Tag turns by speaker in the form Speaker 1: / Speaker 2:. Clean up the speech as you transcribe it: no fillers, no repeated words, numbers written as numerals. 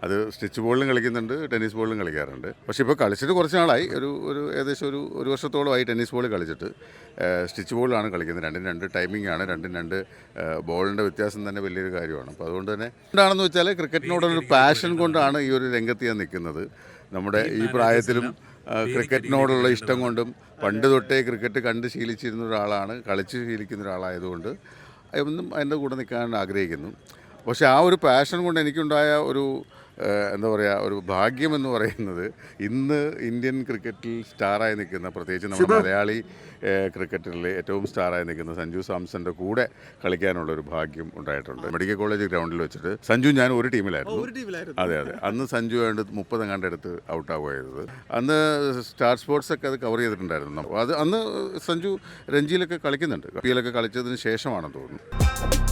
Speaker 1: അത് സ്റ്റിച്ച് ബോളിലും കളിക്കുന്നുണ്ട്, ടെന്നീസ് ബോളിലും കളിക്കാറുണ്ട്. പക്ഷേ ഇപ്പോൾ കളിച്ചിട്ട് കുറച്ച് നാളായി, ഏകദേശം ഒരു വർഷത്തോളമായി ടെന്നീസ് ബോൾ കളിച്ചിട്ട്. സ്റ്റിച്ച് ബോളിലാണ് കളിക്കുന്നത്. രണ്ടും രണ്ട് ടൈമിംഗ് ആണ്, രണ്ടും രണ്ട് ബോളിൻ്റെ വ്യത്യാസം തന്നെ വലിയൊരു കാര്യമാണ്. അപ്പോൾ അതുകൊണ്ട് തന്നെ എന്താണെന്ന് വെച്ചാൽ ക്രിക്കറ്റിനോടൊരു പാഷൻ കൊണ്ടാണ് ഈ ഒരു രംഗത്ത് ഞാൻ നിൽക്കുന്നത്. നമ്മുടെ ഈ പ്രായത്തിലും ക്രിക്കറ്റിനോടുള്ള ഇഷ്ടം കൊണ്ടും പണ്ട് തൊട്ടേ ക്രിക്കറ്റ് കണ്ട് ശീലിച്ചിരുന്ന ഒരാളാണ്, കളിച്ച് ശീലിക്കുന്ന ഒരാളായതുകൊണ്ട് എന്നും എൻ്റെ കൂടെ നിൽക്കാൻ ആഗ്രഹിക്കുന്നു. പക്ഷേ ആ ഒരു പാഷൻ കൊണ്ട് എനിക്കുണ്ടായ എന്താ പറയുക, ഒരു ഭാഗ്യമെന്ന് പറയുന്നത് ഇന്ന് ഇന്ത്യൻ ക്രിക്കറ്റിൽ സ്റ്റാറായി നിൽക്കുന്ന, പ്രത്യേകിച്ച് നമ്മുടെ മലയാളി ക്രിക്കറ്റിൽ ഏറ്റവും സ്റ്റാറായി നിൽക്കുന്ന സഞ്ജു സാംസൻ്റെ കൂടെ കളിക്കാനുള്ള ഒരു ഭാഗ്യം ഉണ്ടായിട്ടുണ്ട്. മെഡിക്കൽ കോളേജ് ഗ്രൗണ്ടിൽ വെച്ചിട്ട് സഞ്ജു ഞാൻ ഒരു ടീമിലായിരുന്നു. അതെ, അന്ന് സഞ്ജു വേണ്ട 30 എങ്ങാണ്ട് എടുത്ത് ഔട്ടാവുകയായിരുന്നത്. അന്ന് സ്റ്റാർ സ്പോർട്സ് ഒക്കെ അത് കവർ ചെയ്തിട്ടുണ്ടായിരുന്നു. അത് അന്ന് സഞ്ജു രഞ്ജിയിലൊക്കെ കളിക്കുന്നുണ്ട്. ഐ പി എല്ലൊക്കെ കളിച്ചതിന് ശേഷമാണെന്ന് തോന്നുന്നു.